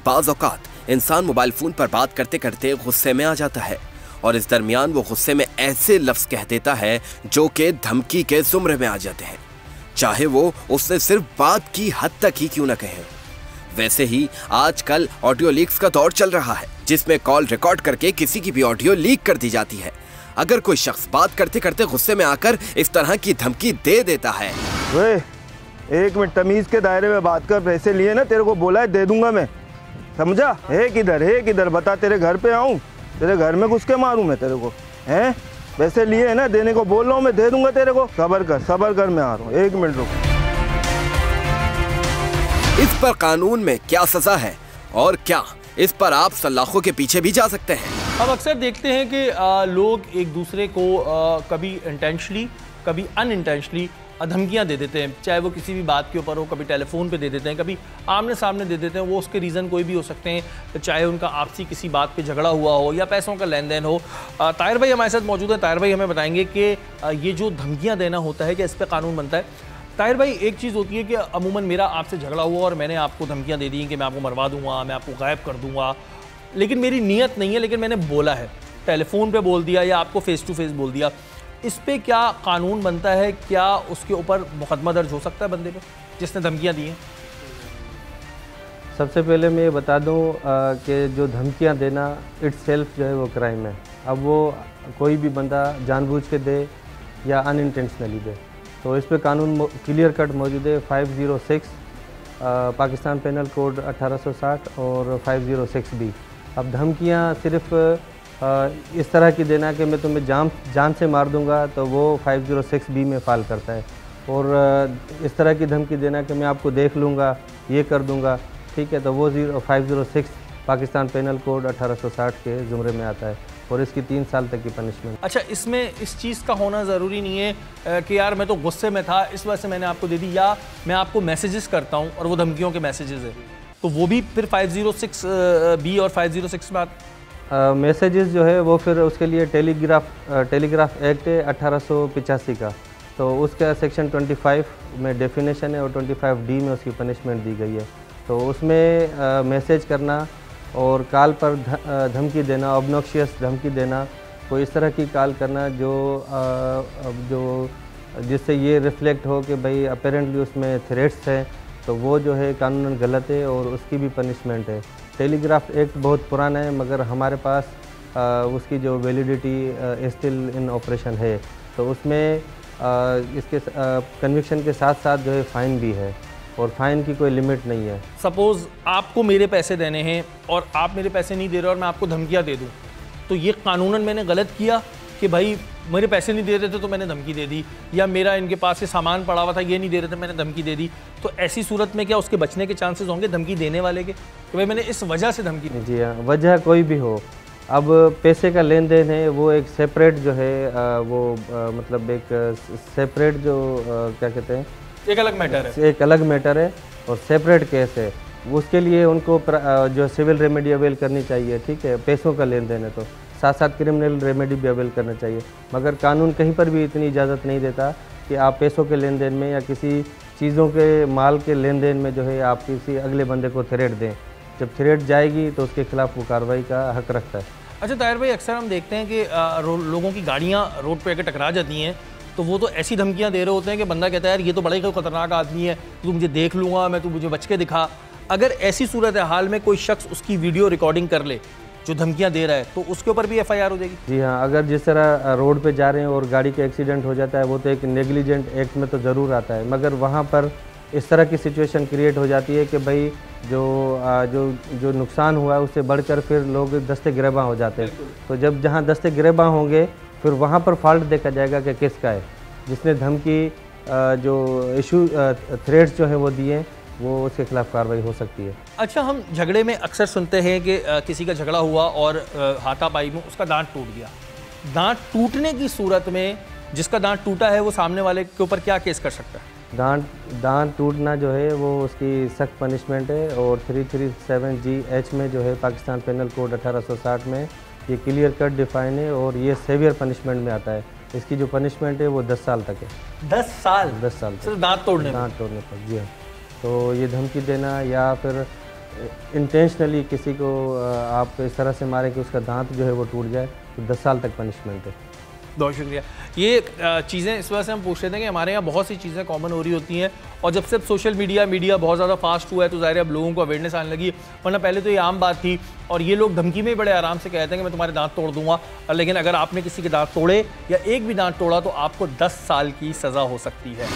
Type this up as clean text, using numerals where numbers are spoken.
बाज़ औक़ात इंसान मोबाइल फोन पर बात करते करते गुस्से में आ जाता है और इस दरमियान वो गुस्से में ऐसे लफ्ज कह देता है जो कि धमकी के ज़ुमरे में आ जाते हैं, चाहे वो उससे सिर्फ बात की हद तक ही क्यों न कहें। वैसे ही आजकल ऑडियो लीक्स का दौर चल रहा है, जिसमें कॉल रिकॉर्ड करके किसी की भी ऑडियो लीक कर दी जाती है। अगर कोई शख्स बात करते करते गुस्से में आकर इस तरह की धमकी दे देता है, वे 1 मिनट तमीज के दायरे में बात कर, पैसे लिए ना, तेरे को बोला है दे दूंगा मैं, समझा? है किधर बता, तेरे घर पे आऊं, तेरे घर में घुस के मारूं मैं तेरे को? हैं पैसे लिए है ना, देने को बोल रहा हूं मैं, दे दूंगा तेरे को। सबर कर मैं आ रहा हूँ, 1 मिनट रुक। इस पर कानून में क्या सजा है और क्या इस पर आप सलाखों के पीछे भी जा सकते हैं? हम अक्सर देखते हैं कि लोग एक दूसरे को कभी इंटेंशनली कभी अनइंटेंशनली धमकियाँ दे देते हैं, चाहे वो किसी भी बात के ऊपर हो, कभी टेलीफोन पे दे देते हैं, कभी आमने सामने दे देते हैं। वो उसके रीज़न कोई भी हो सकते हैं, चाहे उनका आपसी किसी बात पे झगड़ा हुआ हो या पैसों का लेन देन हो। ताहिर भाई हमारे साथ मौजूद है। ताहिर भाई हमें बताएंगे कि ये जो धमकियाँ देना होता है, क्या इस पर कानून बनता है? ताहिर भाई, एक चीज़ होती है कि अमूमन मेरा आपसे झगड़ा हुआ और मैंने आपको धमकियाँ दे दी कि मैं आपको मरवा दूंगा, मैं आपको गायब कर दूंगा, लेकिन मेरी नीयत नहीं है, लेकिन मैंने बोला है, टेलीफोन पे बोल दिया या आपको फेस टू फेस बोल दिया। इस पे क्या कानून बनता है? क्या उसके ऊपर मुकदमा दर्ज हो सकता है बंदे पे जिसने धमकियाँ दी हैं? सबसे पहले मैं ये बता दूं कि जो धमकियां देना इट्सेल्फ जो है वो क्राइम है। अब वो कोई भी बंदा जानबूझ के दे या अनइंटेंशनली दे, तो इस पे कानून क्लियर कट मौजूद है। 506 पाकिस्तान पेनल कोड 1860 और 506 बी। अब धमकियां सिर्फ इस तरह की देना कि मैं तुम्हें जान से मार दूंगा, तो वो 506 बी में फाल करता है। और इस तरह की धमकी देना कि मैं आपको देख लूँगा, ये कर दूंगा, ठीक है, तो वो 506 पाकिस्तान पेनल कोड 1860 के ज़ुमरे में आता है और इसकी 3 साल तक की पनिशमेंट। अच्छा, इसमें इस चीज़ का होना ज़रूरी नहीं है कि यार मैं तो गुस्से में था इस वजह से मैंने आपको दे दी, या मैं आपको मैसेजेस करता हूँ और वो धमकियों के मैसेजेस है, तो वो भी फिर 506 बी और 506 में मैसेजेस जो है वो फिर उसके लिए टेलीग्राफ एक्ट है 1885 का, तो उसका सेक्शन 25 में डेफिनेशन है और 25 डी में उसकी पनिशमेंट दी गई है। तो उसमें मैसेज करना और कॉल पर धमकी देना, ऑब्नॉक्शियस धमकी देना, कोई इस तरह की कॉल करना जो जिससे ये रिफ्लेक्ट हो कि भाई अपेरेंटली उसमें थ्रेट्स हैं, तो वो जो है कानूनन गलत है और उसकी भी पनिशमेंट है। टेलीग्राफ एक्ट बहुत पुराना है, मगर हमारे पास उसकी जो वैलिडिटी स्टिल इन ऑपरेशन है, तो उसमें इसके कन्विक्शन के साथ साथ जो है फ़ाइन भी है और फाइन की कोई लिमिट नहीं है। सपोज़ आपको मेरे पैसे देने हैं और आप मेरे पैसे नहीं दे रहे और मैं आपको धमकियाँ दे दूँ, तो ये कानूनन मैंने गलत किया कि भाई मेरे पैसे नहीं दे रहे थे तो मैंने धमकी दे दी, या मेरा इनके पास ये सामान पड़ा हुआ था ये नहीं दे रहे थे मैंने धमकी दे दी, तो ऐसी सूरत में क्या उसके बचने के चांसेस होंगे धमकी देने वाले के कि भाई मैंने इस वजह से धमकी दी? जी हाँ, वजह कोई भी हो। अब पैसे का लेन देन है वो एक सेपरेट जो है मतलब एक सेपरेट जो क्या कहते हैं, एक अलग मैटर है, एक अलग मैटर है और सेपरेट केस है। उसके लिए उनको जो सिविल रेमेडी अवेल करनी चाहिए, ठीक है, पैसों का लेन देन है तो साथ साथ क्रिमिनल रेमेडी भी अवेल करना चाहिए। मगर कानून कहीं पर भी इतनी इजाज़त नहीं देता कि आप पैसों के लेन देन में या किसी चीज़ों के माल के लेन देन में जो है आप किसी अगले बंदे को थ्रेट दें। जब थ्रेट जाएगी तो उसके खिलाफ वो कार्रवाई का हक रखता है। अच्छा ताहिर भाई, अक्सर हम देखते हैं कि लोगों की गाड़ियाँ रोड पर आकर टकरा जाती हैं, तो वो तो ऐसी धमकियाँ दे रहे होते हैं कि बंदा कहता है यार ये तो बड़ा ही खतरनाक आदमी है, तू मुझे देख लूँगा मैं, तू मुझे बच के दिखा। अगर ऐसी सूरत हाल में कोई शख्स उसकी वीडियो रिकॉर्डिंग कर ले जो धमकियाँ दे रहा है, तो उसके ऊपर भी FIR हो जाएगी? जी हाँ, अगर जिस तरह रोड पे जा रहे हैं और गाड़ी का एक्सीडेंट हो जाता है, वो तो एक नेग्लिजेंट एक्ट में तो ज़रूर आता है, मगर वहाँ पर इस तरह की सिचुएशन क्रिएट हो जाती है कि भाई जो नुकसान हुआ है उससे बढ़कर फिर लोग दस्ते गिरबां हो जाते हैं। तो जब जहाँ दस्ते गिरबां होंगे फिर वहाँ पर फॉल्ट देखा जाएगा कि किसका है, जिसने धमकी जो इशू थ्रेट्स जो है वो दिए, वो उसके खिलाफ कार्रवाई हो सकती है। अच्छा, हम झगड़े में अक्सर सुनते हैं कि किसी का झगड़ा हुआ और हाथापाई में उसका दांत टूट गया। दांत टूटने की सूरत में जिसका दांत टूटा है वो सामने वाले के ऊपर क्या केस कर सकता है? दांत टूटना जो है वो उसकी सख्त पनिशमेंट है और 337G(H) में जो है पाकिस्तान पेनल कोड 1860 में ये क्लियर कट डिफाइन है और ये सेवियर पनिशमेंट में आता है। इसकी जो पनिशमेंट है वो 10 साल तक है। 10 साल? 10 साल सिर्फ दांत तोड़ने पर? जी हाँ। तो ये धमकी देना या फिर इंटेंशनली किसी को आप इस तरह से मारें कि उसका दांत जो है वो टूट जाए तो 10 साल तक पनिशमेंट है। बहुत शुक्रिया। ये चीज़ें इस वजह से हम पूछ रहे थे कि हमारे यहाँ बहुत सी चीज़ें कॉमन हो रही होती हैं और जब से सोशल मीडिया बहुत ज़्यादा फास्ट हुआ है तो ज़ाहिर है अब लोगों को अवेयरनेस आने लगी, वरना पहले तो ये आम बात थी और ये लोग धमकी में बड़े आराम से कहते हैं कि मैं तुम्हारे दांत तोड़ दूंगा, लेकिन अगर आपने किसी के दांत तोड़े या एक भी दांत तोड़ा तो आपको 10 साल की सज़ा हो सकती है।